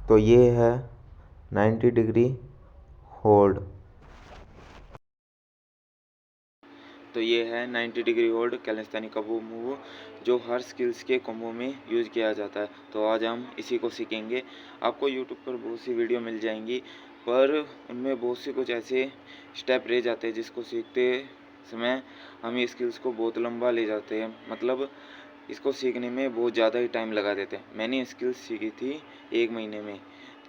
तो ये है 90 डिग्री होल्ड। तो ये है 90 degree hold calisthenic combo move, जो हर स्किल्स के कम्बो में यूज़ किया जाता है। तो आज हम इसी को सीखेंगे। आपको यूट्यूब पर बहुत सी वीडियो मिल जाएंगी, पर उनमें बहुत से कुछ ऐसे स्टेप रह जाते हैं जिसको सीखते समय हम ये स्किल्स को बहुत लंबा ले जाते हैं, मतलब इसको सीखने में बहुत ज़्यादा ही टाइम लगा देते हैं। मैंने स्किल्स सीखी थी 1 महीने में।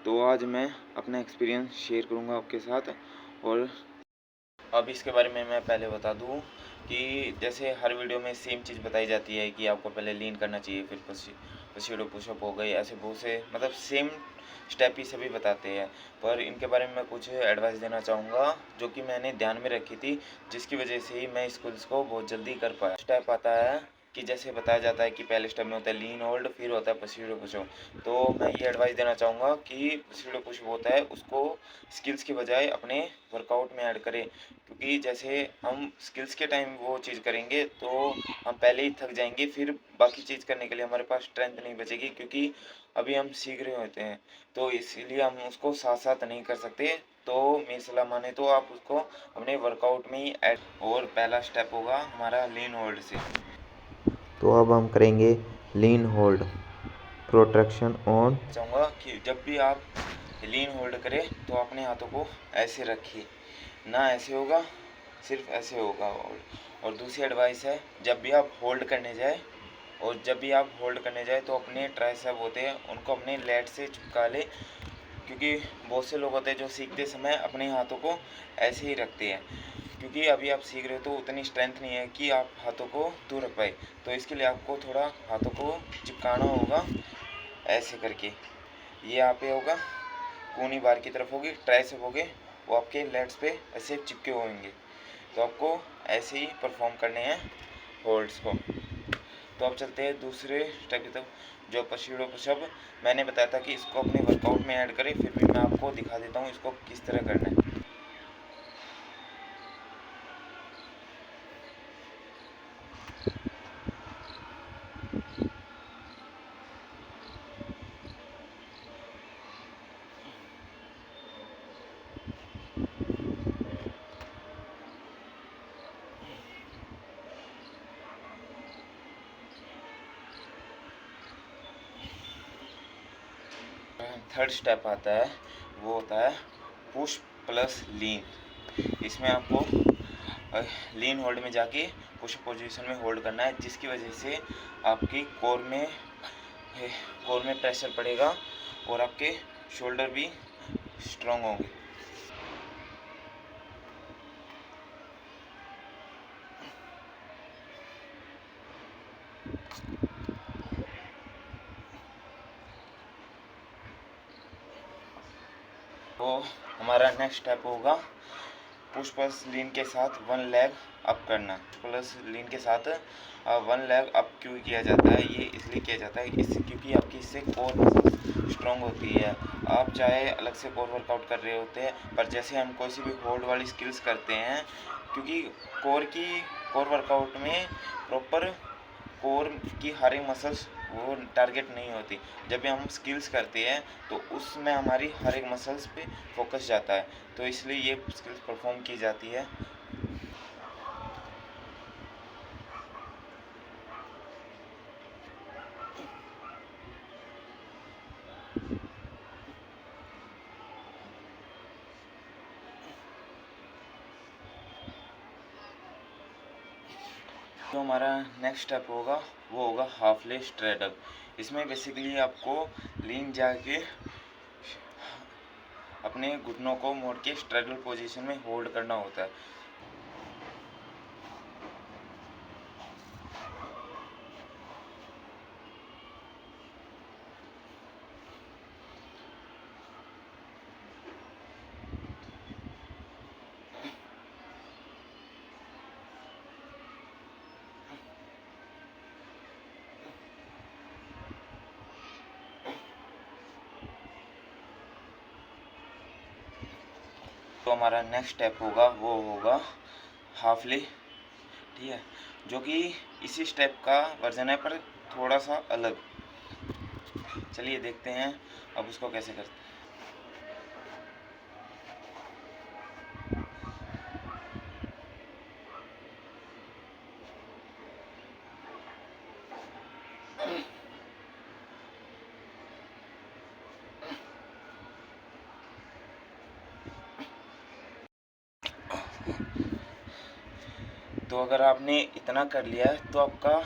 तो आज मैं अपना एक्सपीरियंस शेयर करूँगा आपके साथ। और अब इसके बारे में मैं पहले बता दूं कि जैसे हर वीडियो में सेम चीज़ बताई जाती है कि आपको पहले लीन करना चाहिए, फिर पसीडो पुशअप हो गई, ऐसे बहुत से मतलब सेम स्टेप ही सभी बताते हैं। पर इनके बारे में मैं कुछ एडवाइस देना चाहूँगा जो कि मैंने ध्यान में रखी थी, जिसकी वजह से ही मैं स्किल्स को बहुत जल्दी कर पाया। स्टेप आता है कि जैसे बताया जाता है कि पहले स्टेप में होता है लीन होल्ड, फिर होता है पसीडो पुशअप। तो मैं ये एडवाइस देना चाहूँगा कि पसीडो पुशअप होता है उसको स्किल्स के बजाय अपने वर्कआउट में ऐड करें, क्योंकि जैसे हम स्किल्स के टाइम वो चीज़ करेंगे तो हम पहले ही थक जाएंगे, फिर बाकी चीज़ करने के लिए हमारे पास स्ट्रेंथ नहीं बचेगी, क्योंकि अभी हम सीख रहे होते हैं। तो इसीलिए हम उसको साथ साथ नहीं कर सकते। तो मेरी सलाह माने तो आप उसको अपने वर्कआउट में ही ऐड। और पहला स्टेप होगा हमारा लीन होल्ड से। तो अब हम करेंगे लीन होल्ड प्रोट्रैक्शन ऑन। चाहूँगा कि जब भी आप लीन होल्ड करें तो अपने हाथों को ऐसे रखिए, ना ऐसे होगा, सिर्फ ऐसे होगा होल्ड। और दूसरी एडवाइस है, जब भी आप होल्ड करने जाए तो अपने ट्राइसेप होते हैं उनको अपने लेट से चिपका ले, क्योंकि बहुत से लोग होते हैं जो सीखते समय अपने हाथों को ऐसे ही रखते हैं, क्योंकि अभी आप सीख रहे हो तो उतनी स्ट्रेंथ नहीं है कि आप हाथों को दूर रख पाए। तो इसके लिए आपको थोड़ा हाथों को चिपकाना होगा ऐसे करके। ये यहाँ पे होगा, कूनी बार की तरफ होगी, ट्राइसेप होगे, वो आपके लेट्स पे ऐसे चिपके होंगे। तो आपको ऐसे ही परफॉर्म करने हैं होल्ड्स को। तो अब चलते हैं दूसरे स्टेप की तरफ, जो पसीडो पुशअप। मैंने बताया था कि इसको अपने वर्कआउट में ऐड करें, फिर भी मैं आपको दिखा देता हूँ इसको किस तरह करना है। थर्ड स्टेप आता है, वो होता है पुश प्लस लीन। इसमें आपको लीन होल्ड में जाके पुश पोजीशन में होल्ड करना है, जिसकी वजह से आपकी कोर में प्रेशर पड़ेगा और आपके शोल्डर भी स्ट्रॉन्ग होंगे। तो हमारा नेक्स्ट स्टेप होगा पुश प्लस लीन के साथ 1 लेग अप करना। प्लस लीन के साथ 1 लेग अप क्यों किया जाता है? ये इसलिए किया जाता है इससे क्योंकि आपकी इससे कोर मसल्स स्ट्रॉन्ग होती है। आप चाहे अलग से कोर वर्कआउट कर रहे होते हैं, पर जैसे हम कोई सी भी होल्ड वाली स्किल्स करते हैं, क्योंकि कोर वर्कआउट में प्रॉपर कोर की हर एक मसल्स वो टारगेट नहीं होती। जब भी हम स्किल्स करते हैं तो उसमें हमारी हर एक मसल्स पे फोकस जाता है, तो इसलिए ये स्किल्स परफॉर्म की जाती है। तो हमारा नेक्स्ट स्टेप होगा वो होगा हाफ ले स्ट्रेडल। इसमें बेसिकली आपको लीन जाके अपने घुटनों को मोड़ के स्ट्रेडल पोजीशन में होल्ड करना होता है। तो हमारा नेक्स्ट स्टेप होगा वो होगा हाफ ले, ठीक है, जो कि इसी स्टेप का वर्जन है पर थोड़ा सा अलग। चलिए देखते हैं अब उसको कैसे करते हैं। तो अगर आपने इतना कर लिया है तो आपका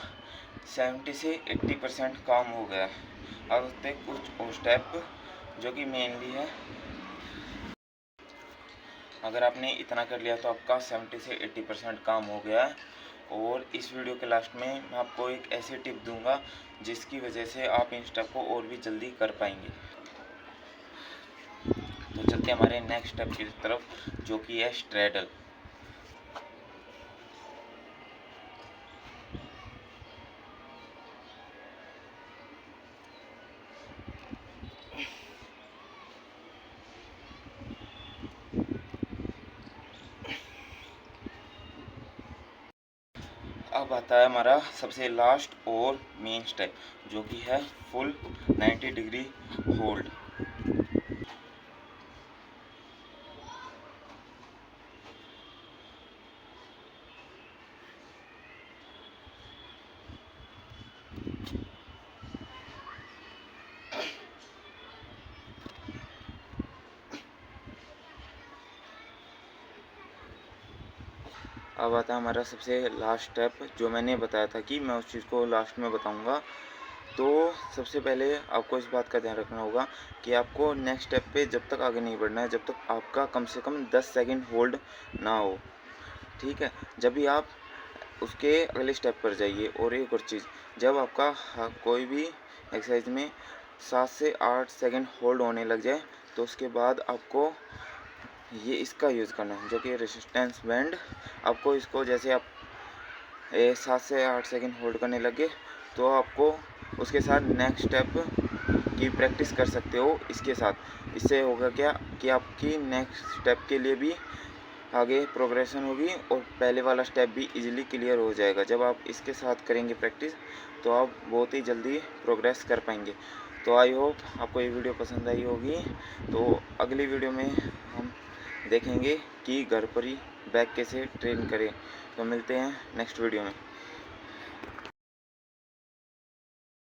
70 से 80% काम हो गया। अब उस पर कुछ और स्टेप जो कि मेनली है, अगर आपने इतना कर लिया तो आपका 70 से 80% काम हो गया है। और इस वीडियो के लास्ट में मैं आपको एक ऐसी टिप दूंगा जिसकी वजह से आप इन स्टेप को और भी जल्दी कर पाएंगे। तो चलते हैं हमारे नेक्स्ट स्टेप की तरफ जो कि है स्ट्रेडल। अब आता है हमारा सबसे लास्ट और मेन स्टेप जो कि है फुल 90 डिग्री होल्ड। अब आता है हमारा सबसे लास्ट स्टेप जो मैंने बताया था कि मैं उस चीज़ को लास्ट में बताऊंगा। तो सबसे पहले आपको इस बात का ध्यान रखना होगा कि आपको नेक्स्ट स्टेप पे जब तक आगे नहीं बढ़ना है जब तक आपका कम से कम 10 सेकंड होल्ड ना हो। ठीक है, जब भी आप उसके अगले स्टेप पर जाइए। और एक और चीज़, जब आपका कोई भी एक्सरसाइज में 7 से 8 सेकंड होल्ड होने लग जाए तो उसके बाद आपको ये इसका यूज़ करना है जो कि रेजिस्टेंस बैंड। आपको इसको जैसे आप 7 से 8 सेकंड होल्ड करने लगे तो आपको उसके साथ नेक्स्ट स्टेप की प्रैक्टिस कर सकते हो इसके साथ। इससे होगा क्या कि आपकी नेक्स्ट स्टेप के लिए भी आगे प्रोग्रेशन होगी और पहले वाला स्टेप भी इजीली क्लियर हो जाएगा। जब आप इसके साथ करेंगे प्रैक्टिस तो आप बहुत ही जल्दी प्रोग्रेस कर पाएंगे। तो आई होप आपको ये वीडियो पसंद आई होगी। तो अगली वीडियो में हम देखेंगे कि घर पर ही बैक कैसे ट्रेन करें। तो मिलते हैं नेक्स्ट वीडियो में।